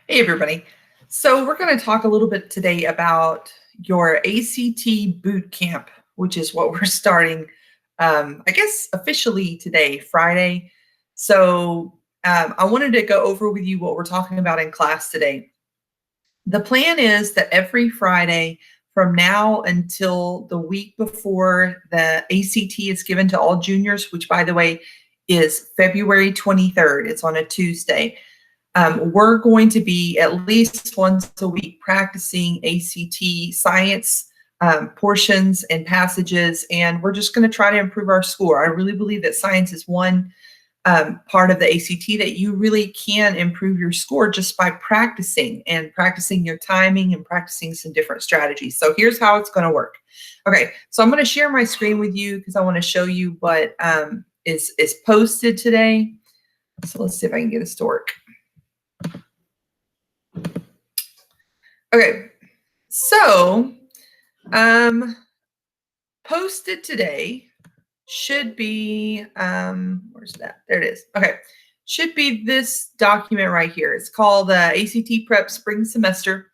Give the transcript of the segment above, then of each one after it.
Hey, everybody. So we're going to talk a little bit today about your ACT boot camp, which is what we're starting, I guess, officially today, Friday. So I wanted to go over with you what we're talking about in class today. The plan is that every Friday from now until the week before the ACT is given to all juniors, which, by the way, is February 23rd. It's on a Tuesday. We're going to be at least once a week practicing ACT science portions and passages, and we're just going to try to improve our score. I really believe that science is one part of the ACT that you really can improve your score just by practicing and practicing your timing and practicing some different strategies. So here's how it's going to work. Okay, so I'm going to share my screen with you because I want to show you what is posted today. So let's see if I can get this to work. Okay, so posted today should be, where's that? There it is. Okay, should be this document right here. It's called ACT Prep Spring Semester.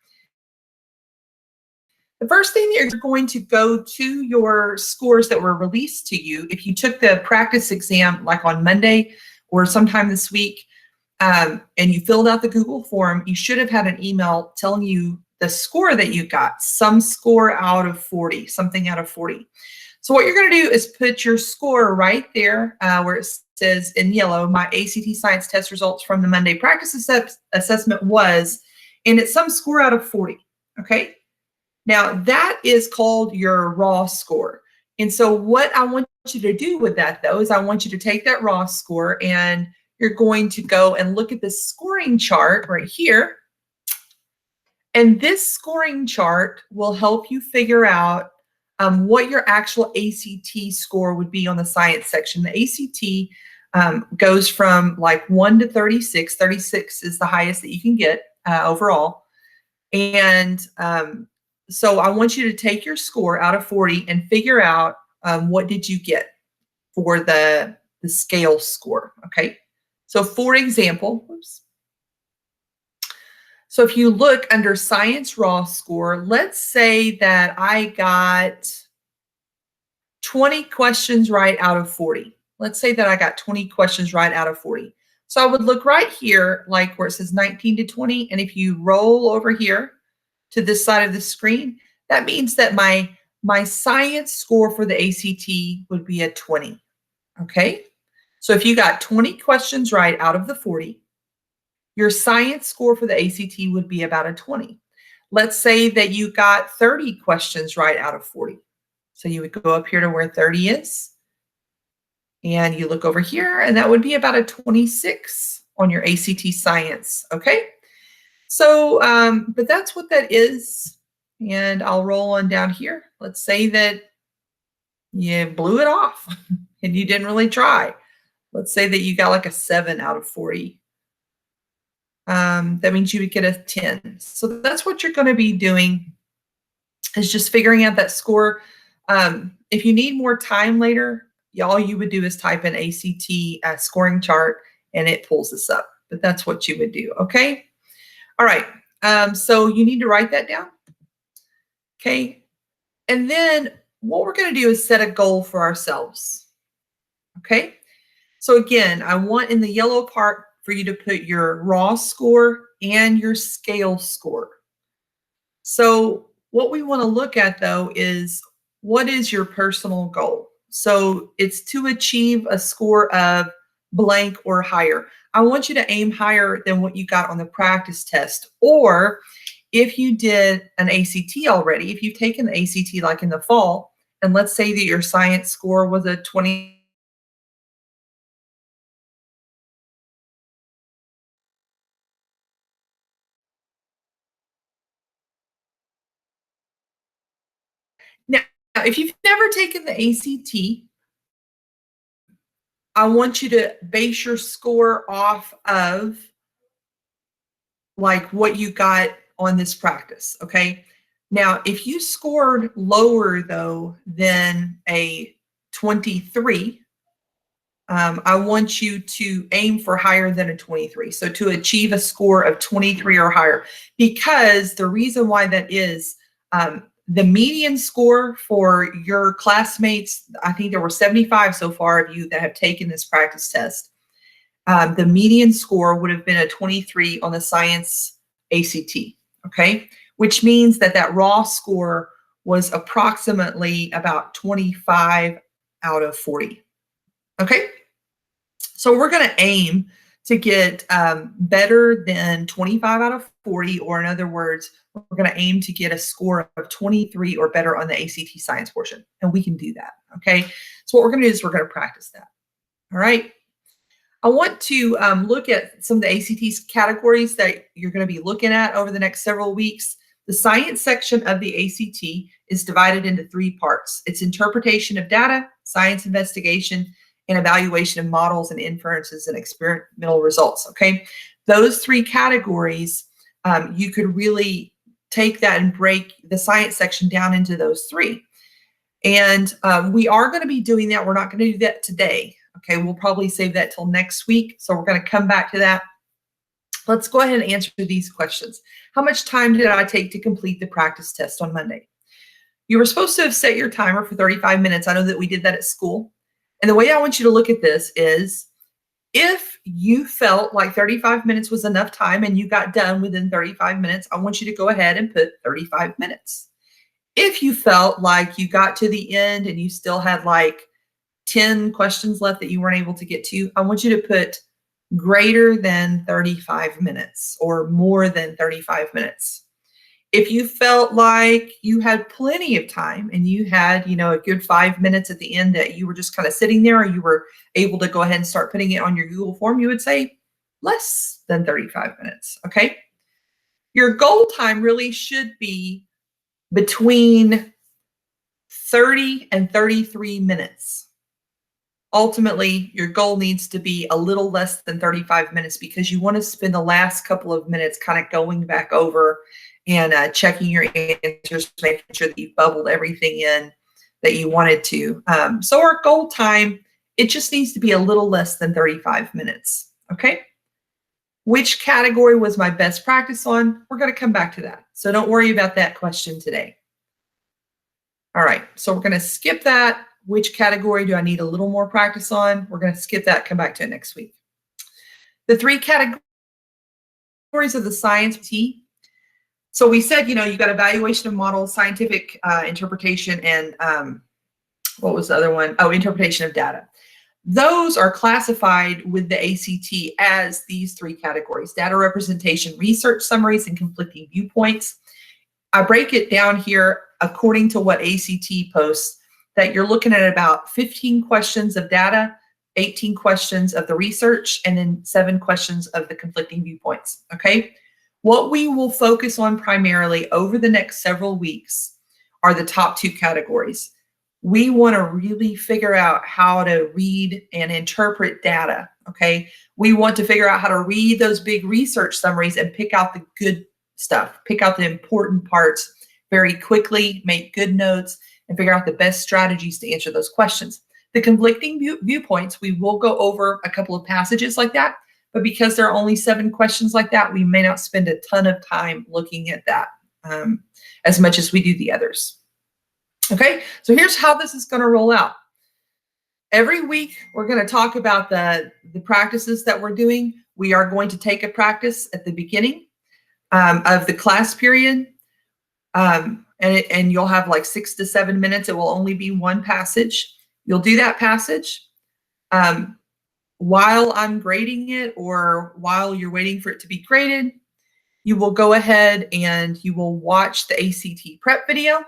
The first thing you're going to go to your scores that were released to you. If you took the practice exam like on Monday or sometime this week, and you filled out the Google form, you should have had an email telling you the score that you got, some score out of 40, something out of 40. So what you're going to do is put your score right there where it says in yellow, my ACT science test results from the Monday practice assessment was, and it's some score out of 40, okay? Now that is called your raw score. And so what I want you to do with that though is I want you to take that raw score and you're going to go and look at this scoring chart right here. And this scoring chart will help you figure out what your actual ACT score would be on the science section. The ACT goes from like 1 to 36. 36 is the highest that you can get overall. And so I want you to take your score out of 40 and figure out what did you get for the scale score, okay? So for example, oops. So if you look under science raw score, let's say that I got 20 questions right out of 40. Let's say that I got 20 questions right out of 40. So I would look right here, like where it says 19 to 20. And if you roll over here to this side of the screen, that means that my science score for the ACT would be a 20. Okay. So if you got 20 questions right out of the 40, your science score for the ACT would be about a 20. Let's say that you got 30 questions right out of 40. So you would go up here to where 30 is, and you look over here, and that would be about a 26 on your ACT science, okay? So, but that's what that is, and I'll roll on down here. Let's say that you blew it off and you didn't really try. Let's say that you got like a 7 out of 40. That means you would get a 10. So that's what you're going to be doing, is just figuring out that score. If you need more time later, all you would do is type in ACT scoring chart and it pulls this up. But that's what you would do, okay? All right, so you need to write that down, okay? And then what we're going to do is set a goal for ourselves, okay? So again, I want in the yellow part for you to put your raw score and your scale score. So what we want to look at though is, what is your personal goal? So it's to achieve a score of blank or higher. I want you to aim higher than what you got on the practice test. Or if you did an ACT already, if you've taken the ACT like in the fall, and let's say that your science score was a 20. Now, if you've never taken the ACT, I want you to base your score off of like what you got on this practice, okay? Now, if you scored lower though than a 23, I want you to aim for higher than a 23. So to achieve a score of 23 or higher, because the reason why that is, the median score for your classmates, I think there were 75 so far of you that have taken this practice test. The median score would have been a 23 on the science ACT, okay? Which means that that raw score was approximately about 25 out of 40, okay? So we're going to aim to get better than 25 out of 40, or in other words, we're going to aim to get a score of 23 or better on the ACT science portion, and we can do that, okay? So what we're going to do is we're going to practice that, all right? I want to look at some of the ACT categories that you're going to be looking at over the next several weeks. The science section of the ACT is divided into 3 parts. It's interpretation of data, science investigation, and evaluation of models and inferences and experimental results, okay? Those 3 categories, you could really take that and break the science section down into those 3. And we are going to be doing that. We're not going to do that today, okay? We'll probably save that till next week. So we're going to come back to that. Let's go ahead and answer these questions. How much time did I take to complete the practice test on Monday? You were supposed to have set your timer for 35 minutes. I know that we did that at school. And the way I want you to look at this is, if you felt like 35 minutes was enough time and you got done within 35 minutes, I want you to go ahead and put 35 minutes. If you felt like you got to the end and you still had like 10 questions left that you weren't able to get to, I want you to put greater than 35 minutes or more than 35 minutes. If you felt like you had plenty of time and you had, you know, a good 5 minutes at the end that you were just kind of sitting there, or you were able to go ahead and start putting it on your Google form, you would say less than 35 minutes, okay? Your goal time really should be between 30 and 33 minutes. Ultimately, your goal needs to be a little less than 35 minutes, because you want to spend the last couple of minutes kind of going back over and checking your answers, making sure that you've bubbled everything in that you wanted to. So our goal time, it just needs to be a little less than 35 minutes, okay? Which category was my best practice on? We're going to come back to that. So don't worry about that question today. All right, so we're going to skip that. Which category do I need a little more practice on? We're going to skip that, come back to it next week. The 3 categories of the science T. So we said, you know, you got evaluation of models, scientific interpretation, and what was the other one? Oh, interpretation of data. Those are classified with the ACT as these 3 categories: data representation, research summaries, and conflicting viewpoints. I break it down here according to what ACT posts, that you're looking at about 15 questions of data, 18 questions of the research, and then 7 questions of the conflicting viewpoints, okay? What we will focus on primarily over the next several weeks are the top 2 categories. We want to really figure out how to read and interpret data, okay? We want to figure out how to read those big research summaries and pick out the good stuff, pick out the important parts very quickly, make good notes, and figure out the best strategies to answer those questions. The conflicting viewpoints, we will go over a couple of passages like that, but because there are only 7 questions like that, we may not spend a ton of time looking at that as much as we do the others. Okay, so here's how this is going to roll out. Every week, we're going to talk about the practices that we're doing. We are going to take a practice at the beginning of the class period, and you'll have like 6 to 7 minutes. It will only be 1 passage. You'll do that passage. While I'm grading it, or while you're waiting for it to be graded, you will go ahead and you will watch the ACT prep video.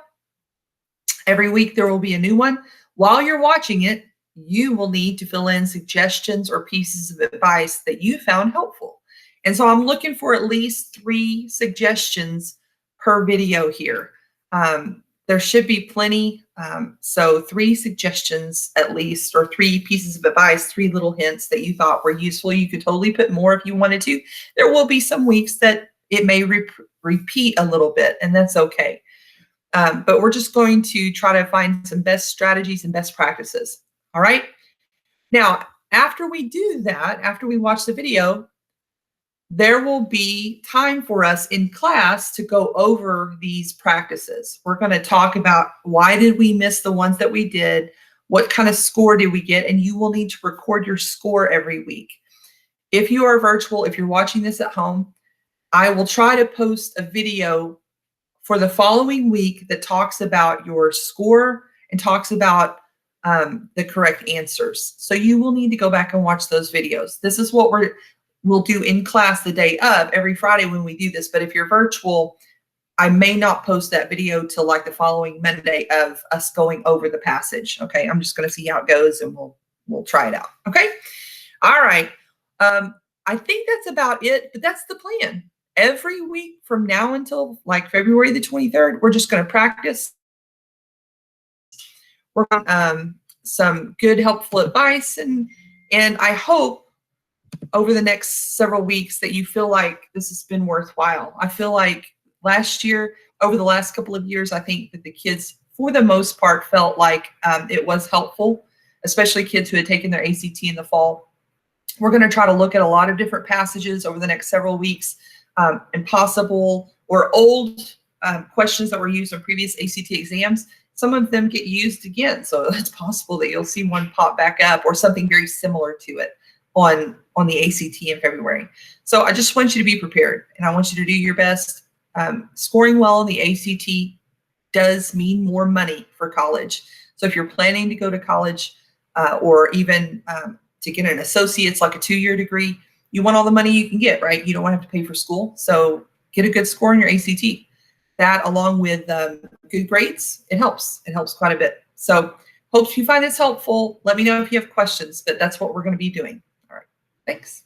Every week there will be a new one. While you're watching it, you will need to fill in suggestions or pieces of advice that you found helpful. And so I'm looking for at least 3 suggestions per video here. There should be plenty. So 3 suggestions at least, or 3 pieces of advice, 3 little hints that you thought were useful. You could totally put more if you wanted to. There will be some weeks that it may repeat a little bit, and that's okay. But we're just going to try to find some best strategies and best practices. All right. Now, after we do that, after we watch the video, there will be time for us in class to go over these practices. We're going to talk about why did we miss the ones that we did, what kind of score did we get, and you will need to record your score every week. If you are virtual, if you're watching this at home, I will try to post a video for the following week that talks about your score and talks about the correct answers. So you will need to go back and watch those videos. This is what we'll do in class the day of every Friday when we do this. But if you're virtual, I may not post that video till like the following Monday of us going over the passage. Okay, I'm just going to see how it goes, and we'll try it out. Okay, all right. I think that's about it, but that's the plan. Every week from now until like February the 23rd, we're just going to practice. We're on some good, helpful advice, and I hope over the next several weeks that you feel like this has been worthwhile. I feel like last year, over the last couple of years, I think that the kids, for the most part, felt like it was helpful, especially kids who had taken their ACT in the fall. We're going to try to look at a lot of different passages over the next several weeks, impossible or old questions that were used in previous ACT exams. Some of them get used again, so it's possible that you'll see one pop back up or something very similar to it on the ACT in February. So I just want you to be prepared, and I want you to do your best. Scoring well on the ACT does mean more money for college. So if you're planning to go to college or even to get an associate's, like a 2-year degree, you want all the money you can get, right? You don't want to have to pay for school. So get a good score on your ACT. That, along with good grades, it helps. It helps quite a bit. So hope you find this helpful. Let me know if you have questions, but that's what we're going to be doing. All right. Thanks.